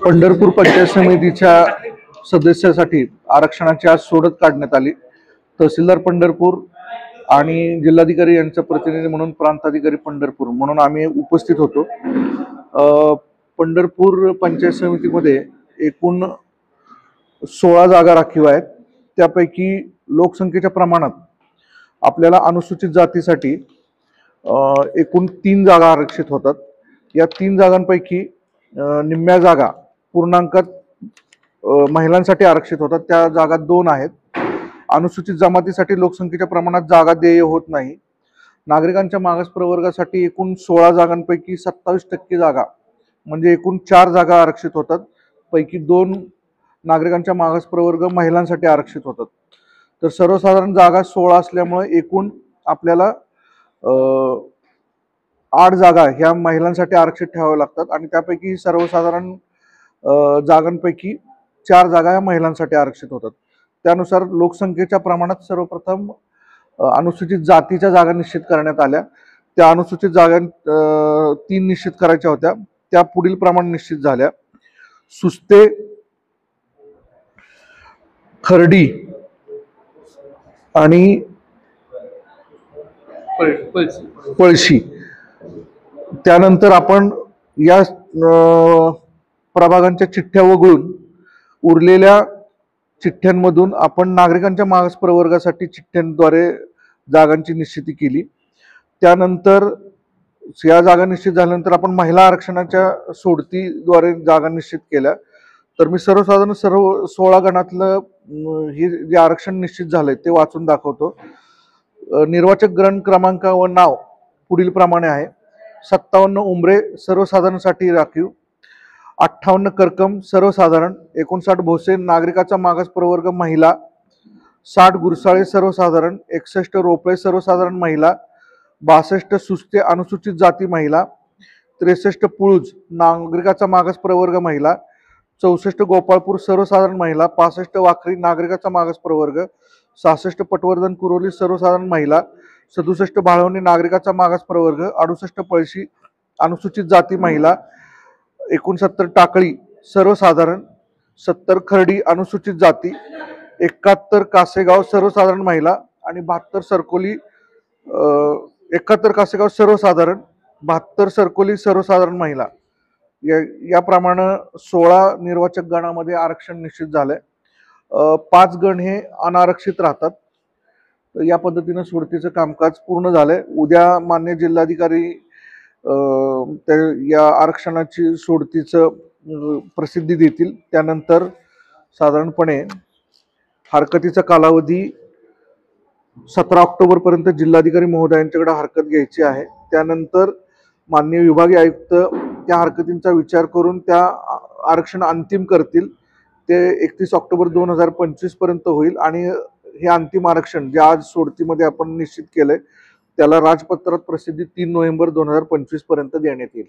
पंढरपूर पंचायत समितीच्या सदस्यासाठी आरक्षणाची आज सोडत काढण्यात आली। तहसीलदार पंढरपूर आणि जिल्हाधिकारी यांचा प्रतिनिधी म्हणून प्रांताधिकारी पंढरपूर म्हणून आम्ही उपस्थित होतो। पंढरपूर पंचायत समितीमध्ये एकूण 16 जागा राखीव आहेत। त्यापैकी लोकसंख्येच्या प्रमाणात आपल्याला अनुसूचित जातीसाठी एकूण 3 जागा आरक्षित होतात। या 3 जागांपैकी निम्म्या जागा पूर्णांकात महिलांसाठी आरक्षित होतात। त्या जागा 2 आहेत। अनुसूचित जमातीसाठी लोकसंख्येच्या प्रमाणात जागा देय होत नाही। नागरिकांच्या मागास प्रवर्गासाठी एकूण 16 जागांपैकी 27% जागा म्हणजे एकूण 4 जागा आरक्षित होतात। पैकी 2 नागरिकांच्या मागास प्रवर्ग महिलांसाठी आरक्षित होतात। तर सर्वसाधारण जागा 16 असल्यामुळे एकूण आपल्याला 8 जागा ह्या महिलांसाठी आरक्षित ठेवाव्या लागतात आणि त्यापैकी सर्वसाधारण जागांपैकी 4 जागा ह्या महिलांसाठी आरक्षित होतात। त्यानुसार लोकसंख्येच्या प्रमाणात सर्वप्रथम अनुसूचित जातीच्या जागा निश्चित करण्यात आल्या। त्या अनुसूचित जागा 3 निश्चित करायच्या होत्या, त्या पुढील प्रमाणे निश्चित झाल्या। सुस्ते, खर्डी आणि पळशी। त्यानंतर आपण या प्रभागांच्या चिठ्ठ्या वगळून उरलेल्या चिठ्ठ्यांमधून आपण नागरिकांच्या मागास प्रवर्गासाठी चिठ्ठ्यांद्वारे जागांची निश्चिती केली। त्यानंतर या जागा निश्चित झाल्यानंतर आपण महिला आरक्षणाच्या सोडतीद्वारे जागा निश्चित केल्या। तर मी सर्वसाधारण सर्व 16 गणातलं हे जे आरक्षण निश्चित झालंय ते वाचून दाखवतो। निर्वाचक गण क्रमांक व नाव पुढील प्रमाणे आहे। 57 उमरे सर्वसाधारणसाठी राखीव, 58 करकम सर्वसाधारण, 59 भोसे नागरिकाचा मागास प्रवर्ग महिला, 60 गुरसाळे सर्वसाधारण, 61 रोपळे सर्वसाधारण महिला, 62 सुस्ते अनुसूचित जाती महिला, 63 पुळूज नागरिकाचा मागास प्रवर्ग महिला, 64 गोपाळपूर सर्वसाधारण महिला, 65 वाखरी नागरिकाचा मागास प्रवर्ग, 66 पटवर्धन कुरोली सर्वसाधारण महिला, 67 भाळवणी नागरिकाचा मागास प्रवर्ग, 68 पळशी अनुसूचित जाती महिला, 69 टाकळी सर्वसाधारण, 70 खर्डी अनुसूचित जाती, 71 कासेगाव सर्वसाधारण महिला आणि 72 सरकोली 71 कासेगाव सर्वसाधारण, 72 सरकोली सर्वसाधारण महिला। याप्रमाणे 16 निर्वाचक गणामध्ये आरक्षण निश्चित झालंय। 5 गण हे अनारक्षित राहतात। या पद्धतीने सोडतीचं कामकाज पूर्ण झालंय। उद्या मान्य जिल्हाधिकारी या आरक्षणाची सोडतीचं प्रसिद्धी देतील। त्यानंतर साधारणपणे हरकतीचा कालावधी 17 ऑक्टोबर पर्यंत जिल्हाधिकारी महोदयांच्याकडे हरकत घ्यायची आहे। त्यानंतर माननीय विभागीय आयुक्त त्या हरकतींचा विचार करून त्या आरक्षण अंतिम करतील। ते 31 ऑक्टोबर 2025 पर्यंत होईल आणि हे अंतिम आरक्षण जे आज सोडतीमध्ये आपण निश्चित केलंय त्याला राजपत्रात प्रसिद्धी 3 नोव्हेंबर 2025 पर्यंत देण्यात येईल।